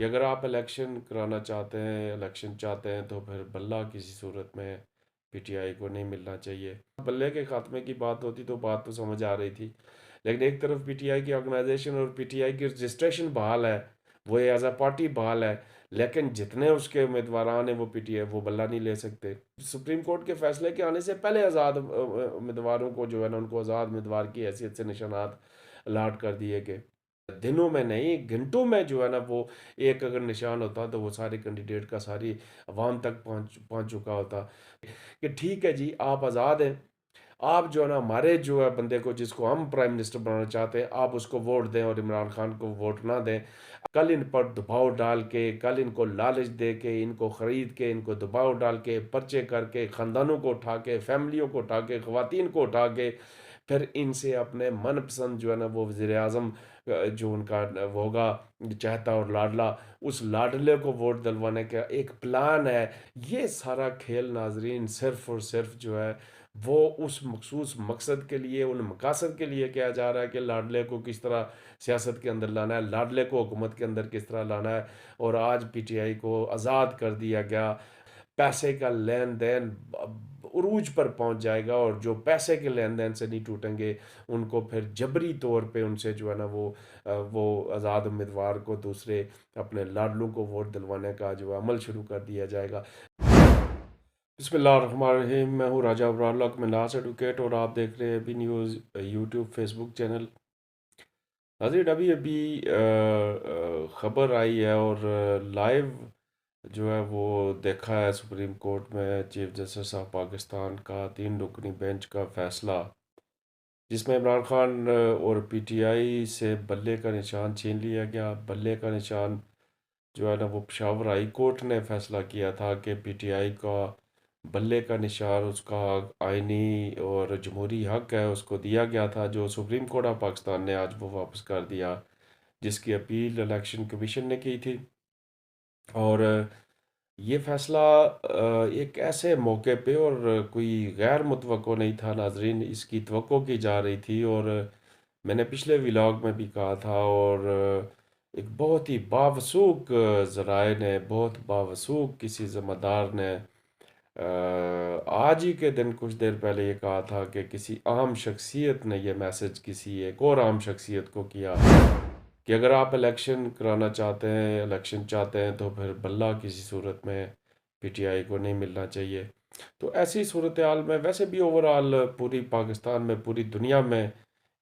कि अगर आप इलेक्शन कराना चाहते हैं, इलेक्शन चाहते हैं, तो फिर बल्ला किसी सूरत में पीटीआई को नहीं मिलना चाहिए। बल्ले के खात्मे की बात होती तो बात तो समझ आ रही थी, लेकिन एक तरफ पीटीआई की ऑर्गेनाइजेशन और पीटीआई की रजिस्ट्रेशन बहाल है, वो एज अ पार्टी बहाल है, लेकिन जितने उसके उम्मीदवार हैं वो पीटीआई वो बल्ला नहीं ले सकते। सुप्रीम कोर्ट के फैसले के आने से पहले आज़ाद उम्मीदवारों को जो है ना, उनको आज़ाद उम्मीदवार की हैसियत से निशानात अलाट कर दिए गए। दिनों में नहीं, घंटों में जो है ना, वो एक अगर निशान होता तो वो सारे कैंडिडेट का सारी अवाम तक पहुंच पहुंच चुका होता कि ठीक है जी, आप आज़ाद हैं, आप जो है ना हमारे जो है बंदे को, जिसको हम प्राइम मिनिस्टर बनाना चाहते हैं, आप उसको वोट दें और इमरान खान को वोट ना दें। कल इन पर दबाव डाल के, कल इनको लालच दे के, इनको ख़रीद के, इनको दबाव डाल के, पर्चे करके, ख़ानदानों को उठा के, फैमिलियों को उठा के, ख़वातीन को उठा के, फिर इनसे अपने मनपसंद जो है ना वो वज़ीर आज़म जो उनका वो होगा चाहता और लाडला, उस लाडले को वोट दिलवाने का एक प्लान है। ये सारा खेल नाजरीन सिर्फ और सिर्फ जो है वो उस मखसूस मकसद के लिए, उन मकासद के लिए किया जा रहा है कि लाडले को किस तरह सियासत के अंदर लाना है, लाडले को हुकूमत के अंदर किस तरह लाना है। और आज पीटीआई को आज़ाद कर दिया गया, पैसे का लेन देन उरूज पर पहुंच जाएगा, और जो पैसे के लेन देन से नहीं टूटेंगे उनको फिर जबरी तौर पे उनसे जो है ना वो आज़ाद उम्मीदवार को, दूसरे अपने लाडलों को वोट दिलवाने का जो है अमल शुरू कर दिया जाएगा। बिस्मिल्लाहिर्रहमानिर्रहीम। मैं हूँ राजा अब्रार में नास एडवोकेट, और आप देख रहे हैं अभी न्यूज़ यूट्यूब फेसबुक चैनल। नाज़रीन, अभी अभी ख़बर आई है और लाइव जो है वो देखा है सुप्रीम कोर्ट में चीफ जस्टिस ऑफ पाकिस्तान का 3 रुकनी बेंच का फ़ैसला, जिसमें इमरान खान और पीटीआई से बल्ले का निशान छीन लिया गया। बल्ले का निशान जो है ना वो पेशावर हाई कोर्ट ने फैसला किया था कि पीटीआई का बल्ले का निशान उसका आइनी और जमहूरी हक है, उसको दिया गया था, जो सुप्रीम कोर्ट ऑफ पाकिस्तान ने आज वो वापस कर दिया, जिसकी अपील इलेक्शन कमीशन ने की थी। और ये फ़ैसला एक ऐसे मौके पे, और कोई गैर मुतवक्को नहीं था नाजरीन, इसकी तवक्को की जा रही थी। और मैंने पिछले व्लॉग में भी कहा था, और एक बहुत ही बावसूख ज़राए ने, बहुत बावसूख किसी ज़िम्मेदार ने आज ही के दिन कुछ देर पहले ये कहा था कि किसी आम शख्सियत ने ये मैसेज किसी एक और आम शख्सियत को किया कि अगर आप इलेक्शन कराना चाहते हैं, इलेक्शन चाहते हैं, तो फिर बल्ला किसी सूरत में पीटीआई को नहीं मिलना चाहिए। तो ऐसी सूरत हाल में वैसे भी ओवरऑल पूरी पाकिस्तान में, पूरी दुनिया में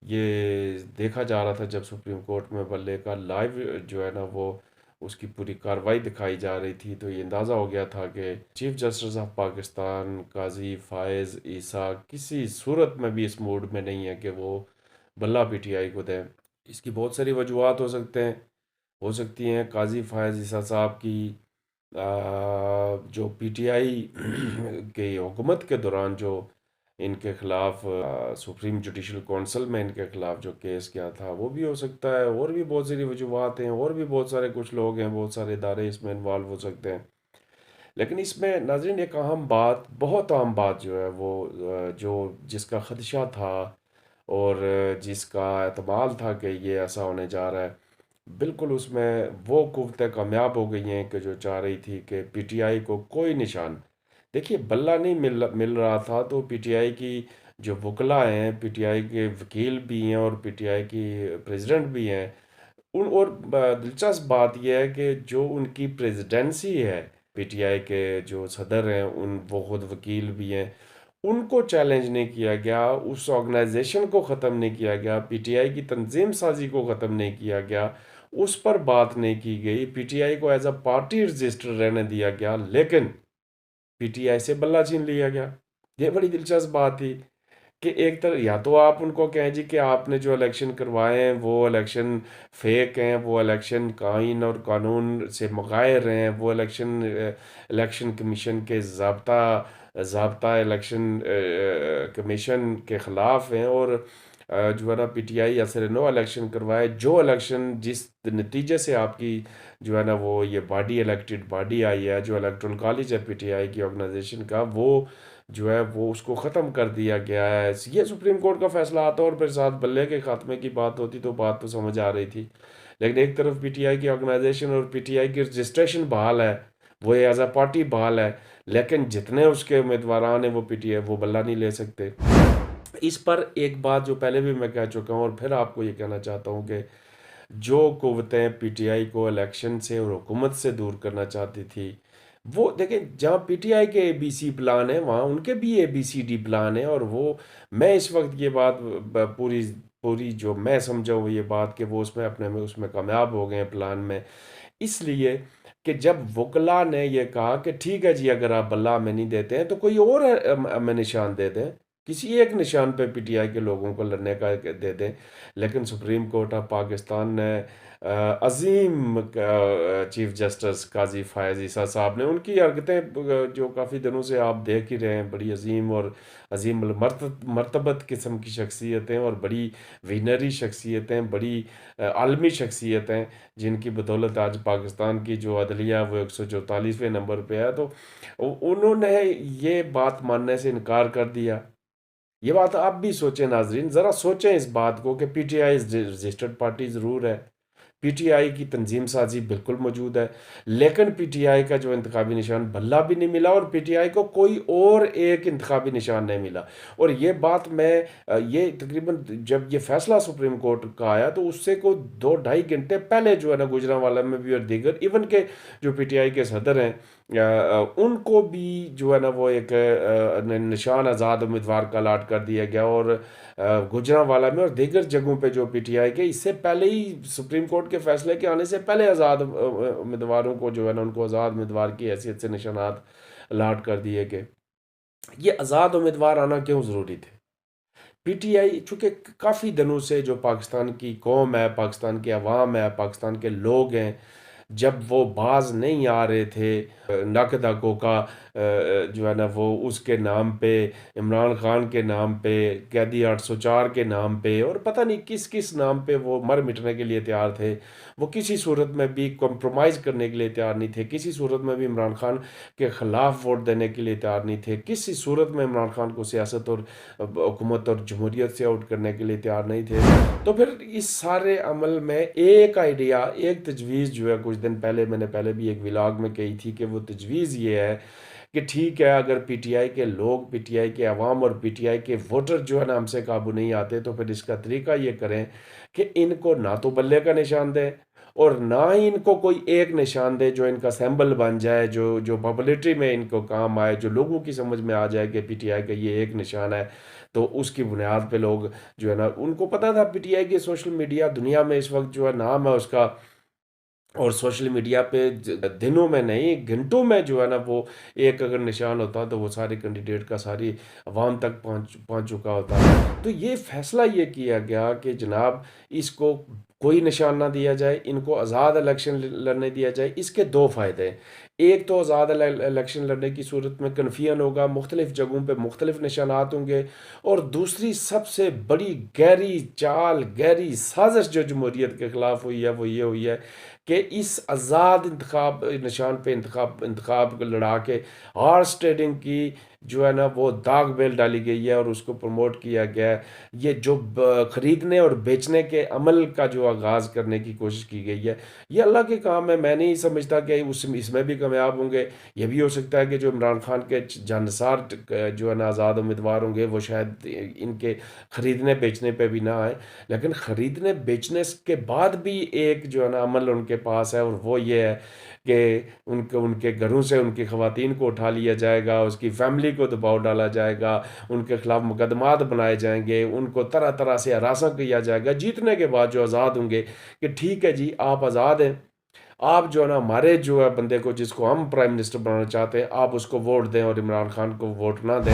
ये देखा जा रहा था, जब सुप्रीम कोर्ट में बल्ले का लाइव जो है ना वो उसकी पूरी कार्रवाई दिखाई जा रही थी, तो ये अंदाज़ा हो गया था कि चीफ जस्टिस ऑफ पाकिस्तान काजी फायज़ ईसा किसी सूरत में भी इस मूड में नहीं है कि वो बल्ला पीटीआई को दें। इसकी बहुत सारी वजूहत हो सकती हैं। काजी फायज़ ईसा साहब की जो पीटीआई की हुकूमत के दौरान जो इनके खिलाफ सुप्रीम जुडिशल कौंसिल में इनके खिलाफ जो केस किया था, वो भी हो सकता है। और भी बहुत सारी वजूहत हैं, और भी बहुत सारे कुछ लोग हैं, बहुत सारे इदारे इसमें इन्वॉल्व हो सकते हैं। लेकिन इसमें नाज़रीन एक अहम बात, बहुत अहम बात जो है वो जो जिसका खदशा था और जिसका एतमाल था कि ये ऐसा होने जा रहा है, बिल्कुल उसमें वो कुव्वतें कामयाब हो गई हैं कि जो चाह रही थी कि पीटीआई को कोई निशान, देखिए बल्ला नहीं मिल रहा था, तो पीटीआई की जो वकला हैं, पीटीआई के वकील भी हैं और पीटीआई की प्रेसिडेंट भी हैं, उन और दिलचस्प बात यह है कि जो उनकी प्रेसिडेंसी है, पीटीआई के जो सदर हैं, उन वो खुद वकील भी हैं, उनको चैलेंज नहीं किया गया, उस ऑर्गेनाइजेशन को ख़त्म नहीं किया गया, पीटीआई की तंजीम साजी को ख़त्म नहीं किया गया, उस पर बात नहीं की गई, पीटीआई को एज अ पार्टी रजिस्टर रहने दिया गया, लेकिन पीटीआई से बल्ला छीन लिया गया। ये बड़ी दिलचस्प बात थी कि एक तरह या तो आप उनको कहें जी कि आपने जो इलेक्शन करवाए हैं वो इलेक्शन फेक हैं, वो इलेक्शन आइन और कानून से मुग़ायर हैं, वो इलेक्शन इलेक्शन कमीशन के ज़ाब्ता इलेक्शन कमीशन के ख़िलाफ़ हैं, और जो है ना पीटीआई असर नो इलेक्शन करवाए, जो इलेक्शन जिस नतीजे से आपकी जो है ना वो ये बॉडी इलेक्टेड बॉडी आई है, जो इलेक्टोरल कॉलेज है पीटीआई की ऑर्गेनाइजेशन का, वो जो है वो उसको ख़त्म कर दिया गया है। ये सुप्रीम कोर्ट का फैसला आता और फिर साथ बल्ले के खात्मे की बात होती तो बात तो समझ आ रही थी, लेकिन एक तरफ पीटीआई की ऑर्गेनाइजेशन और पीटीआई की रजिस्ट्रेशन बहाल है, वो एज अ पार्टी बहाल है, लेकिन जितने उसके उम्मीदवार हैं वो पीटीआई वो बल्ला नहीं ले सकते। इस पर एक बात जो पहले भी मैं कह चुका हूँ और फिर आपको ये कहना चाहता हूँ कि जो कुव्वतें पीटीआई को इलेक्शन से और हुकूमत से दूर करना चाहती थी, वो देखें, जहाँ पीटीआई के एबीसी प्लान है वहाँ उनके भी एबीसीडी प्लान है। और वो, मैं इस वक्त ये बात पूरी पूरी जो मैं समझा हूँ ये बात कि वो उसमें अपने में उसमें कामयाब हो गए हैं प्लान में। इसलिए कि जब वकला ने ये कहा कि ठीक है जी, अगर आप बल्ला हमें नहीं देते हैं तो कोई और हमें निशान दे दें, किसी एक निशान पे पीटीआई के लोगों को लड़ने का दे दें। लेकिन सुप्रीम कोर्ट ऑफ पाकिस्तान ने अजीम चीफ जस्टिस काजी फ़ायज़ ईसा साहब ने, उनकी हरकतें जो काफ़ी दिनों से आप देख ही रहे हैं, बड़ी अजीम और अजीम मर्तबत किस्म की शख्सियतें और बड़ी विनरी शख्सियतें, बड़ी आलमी शख्सियतें, जिनकी बदौलत आज पाकिस्तान की जो अदलिया वो 144वें नंबर पे है। तो उन्होंने ये बात मानने से इनकार कर दिया। ये बात आप भी सोचें नाजरीन, ज़रा सोचें इस बात को कि पीटीआई रजिस्टर्ड पार्टी ज़रूर है, पीटीआई की तंजीम साजी बिल्कुल मौजूद है, लेकिन पीटीआई का जो इंतखाबी निशान बल्ला भी नहीं मिला और पीटीआई को कोई और एक इंतखाबी निशान नहीं मिला। और ये बात मैं ये तकरीबन जब ये फैसला सुप्रीम कोर्ट का आया तो उससे को 2-2.5 घंटे पहले जो है ना, गुजरांवाला में भी और दीगर इवन के जो पीटीआई के सदर हैं उनको भी जो है ना वो एक निशान आज़ाद उम्मीदवार का अलाट कर दिया गया। और गुजरांवाला में और दीगर जगहों पे जो पीटीआई के इससे पहले ही सुप्रीम कोर्ट के फैसले के आने से पहले आज़ाद उम्मीदवारों को जो है ना उनको आज़ाद उम्मीदवार की हैसियत से निशानात अलाट कर दिए गए। ये आज़ाद उम्मीदवार आना क्यों ज़रूरी थे? पीटीआई चूँकि काफ़ी दिनों से जो पाकिस्तान की कौम है, पाकिस्तान की अवाम है, पाकिस्तान के लोग हैं, जब वो बाज नहीं आ रहे थे नाकदा कोका जो है ना वो उसके नाम पे, इमरान खान के नाम पे, कैदी 804 के नाम पे और पता नहीं किस किस नाम पे वो मर मिटने के लिए तैयार थे। वो किसी सूरत में भी कॉम्प्रोमाइज़ करने के लिए तैयार नहीं थे, किसी सूरत में भी इमरान खान के ख़िलाफ़ वोट देने के लिए तैयार नहीं थे, किसी सूरत में इमरान खान को सियासत और हुकूमत और जमहूरियत से आउट करने के लिए तैयार नहीं थे। तो फिर इस सारे अमल में एक आइडिया, एक तजवीज़ जो है, कुछ दिन पहले मैंने पहले भी एक व्लॉग में कही थी कि वो तजवीज़ ये है कि ठीक है, अगर पीटीआई के लोग, पीटीआई के अवाम और पीटीआई के वोटर जो है ना हमसे काबू नहीं आते, तो फिर इसका तरीका ये करें कि इनको ना तो बल्ले का निशान दें और ना ही इनको कोई एक निशान दे जो इनका सिंबल बन जाए, जो जो पॉपुलैरिटी में इनको काम आए, जो लोगों की समझ में आ जाए कि पीटीआई का ये एक निशान है। तो उसकी बुनियाद पे लोग जो है ना, उनको पता था पीटीआई की सोशल मीडिया दुनिया में इस वक्त जो है नाम है उसका, और सोशल मीडिया पे दिनों में नहीं घंटों में जो है ना वो एक अगर निशान होता तो वो सारे कैंडिडेट का सारी अवाम तक पहुंच पहुंच चुका होता। तो ये फैसला ये किया गया कि जनाब इसको कोई निशान ना दिया जाए, इनको आज़ाद इलेक्शन लड़ने दिया जाए। इसके दो फ़ायदे हैं। एक तो आज़ाद इलेक्शन लड़ने की सूरत में कन्फ्यूजन होगा, मुख्तलिफ जगहों पे मुख्तलिफ निशानात होंगे। और दूसरी सबसे बड़ी गहरी चाल, गहरी साजिश जो जमहूरियत के ख़िलाफ़ हुई है वो ये हुई है कि इस आज़ाद इंतखाब निशान पे इंतखाब को लड़ा के हॉर्स ट्रेडिंग की जो है ना वो दाग बेल डाली गई है और उसको प्रमोट किया गया है। ये जो ख़रीदने और बेचने के अमल का जो आगाज़ करने की कोशिश की गई है, ये अल्लाह के काम है। मैं नहीं समझता कि इसमें भी कामयाब होंगे। ये भी हो सकता है कि जो इमरान खान के जानसार जो है ना आज़ाद उम्मीदवार होंगे वो शायद इनके ख़रीदने बेचने पे भी ना आए। लेकिन ख़रीदने बेचने के बाद भी एक जो है ना अमल उनके पास है और वो ये है कि उनके उनके घरों से उनकी ख़वातीन को उठा लिया जाएगा, उसकी फैमिली को दबाव डाला जाएगा, उनके खिलाफ मुकदमात बनाए जाएंगे, उनको तरह तरह से हरासा किया जाएगा। जीतने के बाद जो आज़ाद होंगे कि ठीक है जी आप आज़ाद हैं, आप जो है ना हमारे जो है बंदे को जिसको हम प्राइम मिनिस्टर बनाना चाहते हैं आप उसको वोट दें और इमरान खान को वोट ना दें।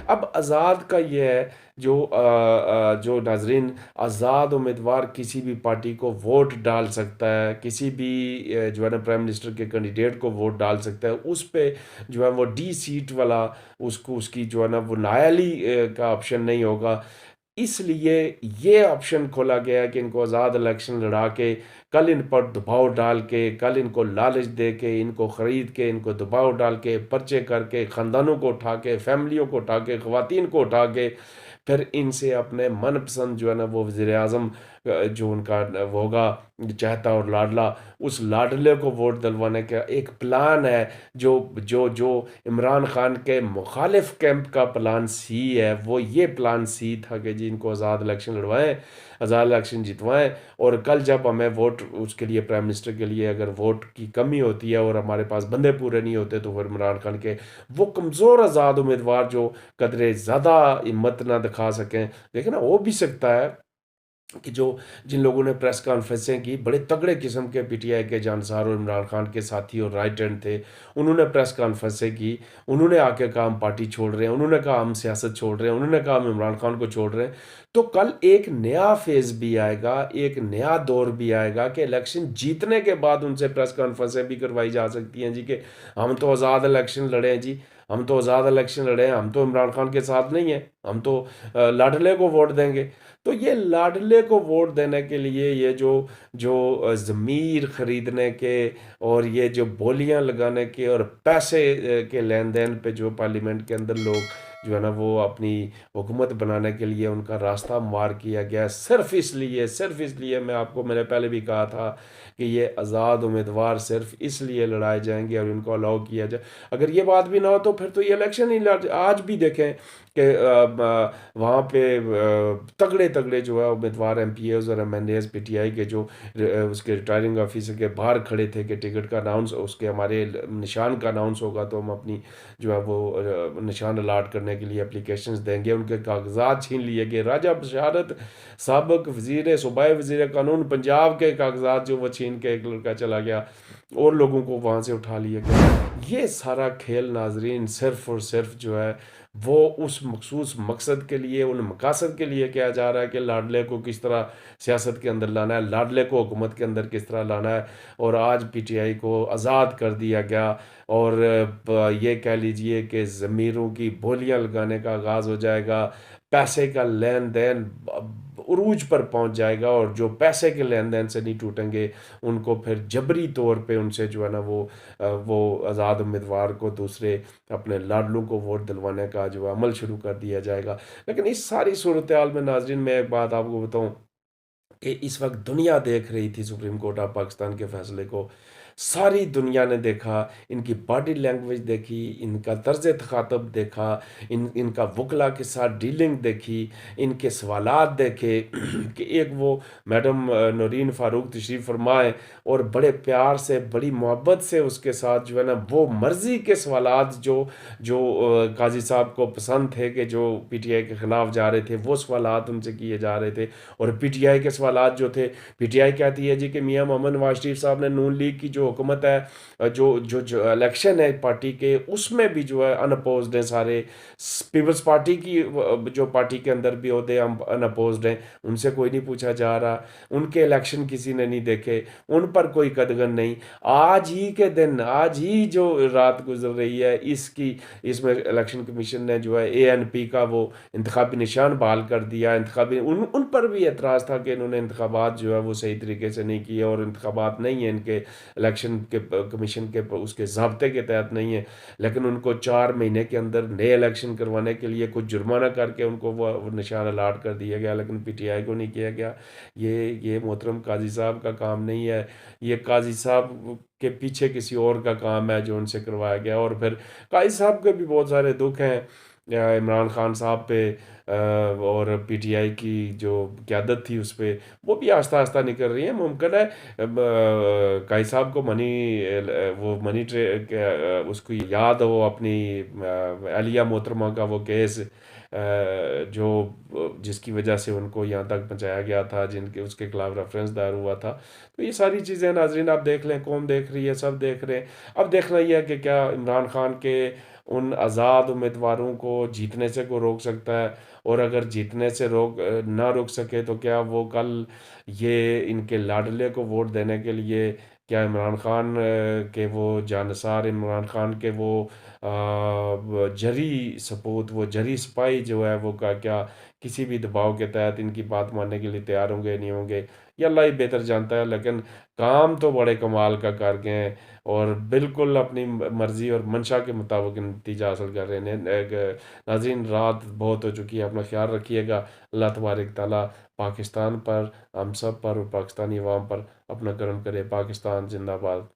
अब आज़ाद का ये है जो नाजरीन, आज़ाद उम्मीदवार किसी भी पार्टी को वोट डाल सकता है, किसी भी जो है ना प्राइम मिनिस्टर के कैंडिडेट को वोट डाल सकता है। उस पे जो है वो डी सीट वाला उसको उसकी जो है ना वो नायली का ऑप्शन नहीं होगा। इसलिए ये ऑप्शन खोला गया है कि इनको आज़ाद इलेक्शन लड़ा के, कल इन पर दबाव डाल के, कल इनको लालच दे के, इनको ख़रीद के, इनको दबाव डाल के, पर्चे करके, ख़ानदानों को उठा के, फैमिलियों को उठा के, ख़वातीन को उठा के, फिर इनसे अपने मनपसंद जो है ना वो वज़ीर आज़म जो उनका वो होगा चाहता और लाडला, उस लाडले को वोट दिलवाने का एक प्लान है, जो जो जो इमरान खान के मुखालिफ कैंप का प्लान सी है, वो ये प्लान सी था कि जी इनको आज़ाद इलेक्शन लड़वाएं, आज़ाद इलेक्शन जितवाएं, और कल जब हमें वोट उसके लिए, प्राइम मिनिस्टर के लिए अगर वोट की कमी होती है और हमारे पास बंदे पूरे नहीं होते, तो फिर इमरान खान के वो कमज़ोर आज़ाद उम्मीदवार जो कदरे ज़्यादा हिम्मत ना दिखा सकें, लेकिन हो भी सकता है कि जो जिन लोगों ने प्रेस कॉन्फ्रेंसें की, बड़े तगड़े किस्म के पीटीआई के जानसार और इमरान खान के साथी और राइट हैंड थे, उन्होंने प्रेस कॉन्फ्रेंसें की, उन्होंने आके कहा हम पार्टी छोड़ रहे हैं, उन्होंने कहा हम सियासत छोड़ रहे हैं, उन्होंने कहा हम इमरान खान को छोड़ रहे हैं। तो कल एक नया फेज भी आएगा, एक नया दौर भी आएगा कि इलेक्शन जीतने के बाद उनसे प्रेस कॉन्फ्रेंसें भी करवाई जा सकती हैं जी, कि हम तो आज़ाद इलेक्शन लड़े हैं जी, हम तो आज़ाद इलेक्शन लड़े हैं, हम तो इमरान खान के साथ नहीं हैं, हम तो लाडले को वोट देंगे। तो ये लाडले को वोट देने के लिए ये जो जो ज़मीर खरीदने के और ये जो बोलियां लगाने के और पैसे के लेन देन पे जो पार्लियामेंट के अंदर लोग जो है ना वो अपनी हुकूमत बनाने के लिए उनका रास्ता मार किया गया, सिर्फ इसलिए मैं आपको, मैंने पहले भी कहा था कि ये आज़ाद उम्मीदवार सिर्फ इसलिए लड़ाए जाएंगे और इनको अलाउ किया जाए। अगर ये बात भी ना हो तो फिर तो ये इलेक्शन ही लड़, आज भी देखें कि वहाँ पे तगड़े तगड़े जो है उम्मीदवार एमपीएस और एमएनएस पीटीआई के जो उसके रिटायरिंग ऑफिसर के बाहर खड़े थे कि टिकट का अनाउंस, उसके हमारे निशान का अनाउंस होगा तो हम अपनी जो है वो निशान अलाट करने के लिए एप्लीकेशंस देंगे। उनके कागजात छीन लिए गए। राजा बशारत सबक वजीर सूबाई वजीर कानून पंजाब के कागजात जो वो छीन के एक लड़का चला गया और लोगों को वहाँ से उठा लिया गया। ये सारा खेल नाजरीन सिर्फ और सिर्फ जो है वो उस मखसूस मकसद के लिए, उन मकासद के लिए किया जा रहा है कि लाडले को किस तरह सियासत के अंदर लाना है, लाडले को हुकूमत के अंदर किस तरह लाना है। और आज पीटीआई को आज़ाद कर दिया गया और ये कह लीजिए कि ज़मीरों की बोलियां लगाने का आगाज़ हो जाएगा, पैसे का लेन देन उरूज पर पहुंच जाएगा, और जो पैसे के लेन देन से नहीं टूटेंगे उनको फिर जबरी तौर पे उनसे जो है ना वो आज़ाद उम्मीदवार को, दूसरे अपने लाडलों को वोट दिलवाने का जो अमल शुरू कर दिया जाएगा। लेकिन इस सारी सूरत हाल में नाजरीन मैं एक बात आपको बताऊं कि इस वक्त दुनिया देख रही थी सुप्रीम कोर्ट ऑफ पाकिस्तान के फैसले को। सारी दुनिया ने देखा, इनकी बॉडी लैंग्वेज देखी, इनका तर्ज तखातब देखा, इनका वकला के साथ डीलिंग देखी, इनके सवालात देखे कि एक वो मैडम नौरीन फ़ारूक तशरीफ़ फरमाए और बड़े प्यार से, बड़ी मोहब्बत से उसके साथ जो है ना वो मर्ज़ी के सवालात जो जो काजी साहब को पसंद थे कि जो पीटीआई के ख़िलाफ़ जा रहे थे, वो सवालात उनसे किए जा रहे थे। और पीटीआई के सवालात जो थे, पीटीआई कहती है जी कि मियां मोहम्मद नवाज शरीफ साहब ने नून लीग की जो हुकूमत है, जो इलेक्शन है पार्टी के, उसमें भी जो है अनअपोज्ड हैं सारे। पीपल्स पार्टी की जो पार्टी के अंदर भी होते हम अनअपोज्ड हैं, उनसे कोई नहीं पूछा जा रहा, उनके इलेक्शन किसी ने नहीं देखे, उन पर कोई कदगन नहीं। आज ही के दिन, आज ही जो रात गुजर रही है इसकी, इसमें इलेक्शन कमीशन ने जो है एएनपी का वो इंतखाबी निशान बहाल कर दिया। इंतखाबी उन पर भी एतराज़ था कि इन्होंने इंतखाबात जो है वो सही तरीके से नहीं किए, और इंतखाबात नहीं है इनके इलेक्शन के कमीशन के उसके ज़ाब्ते के तहत नहीं है। लेकिन उनको 4 महीने के अंदर नए इलेक्शन करवाने के लिए कुछ जुर्माना करके उनको वो निशान अलाट कर दिया गया, लेकिन पीटीआई को नहीं किया गया। ये मोहतरम काजी साहब का काम नहीं है, ये काजी साहब के पीछे किसी और का काम है जो उनसे करवाया गया। और फिर काजी साहब के भी बहुत सारे दुख हैं इमरान खान साहब पे, और पीटीआई की जो क़यादत थी उस पर, वो भी आहिस्ता आहिस्ता निकल रही है। मुमकिन है काई साहब को वो मनी उसको याद हो अपनी अलिया मोहतरमा का वो केस, जो जिसकी वजह से उनको यहाँ तक पहुँचाया गया था, जिनके उसके खिलाफ रेफरेंस दायर हुआ था। तो ये सारी चीज़ें नाजरीन आप देख लें, कौन देख रही है, सब देख रहे हैं। अब देखना ही है कि क्या इमरान खान के उन आज़ाद उम्मीदवारों को जीतने से को रोक सकता है, और अगर जीतने से ना रोक सके तो क्या वो कल ये इनके लाडले को वोट देने के लिए, क्या इमरान खान के वो जानसार, इमरान खान के वो जरी सपूत, वो जरी सिपाही जो है वो क्या किसी भी दबाव के तहत इनकी बात मानने के लिए तैयार होंगे नहीं होंगे, ये अल्लाह ही बेहतर जानता है, लेकिन काम तो बड़े कमाल का कर गए हैं और बिल्कुल अपनी मर्जी और मंशा के मुताबिक नतीजा हासिल कर रहे हैं। नाज़रीन, रात बहुत हो चुकी है, अपना ख्याल रखिएगा। अल्लाह तबारक ताला पाकिस्तान पर, हम सब पर और पाकिस्तानी अवाम पर अपना करम करे। पाकिस्तान जिंदाबाद।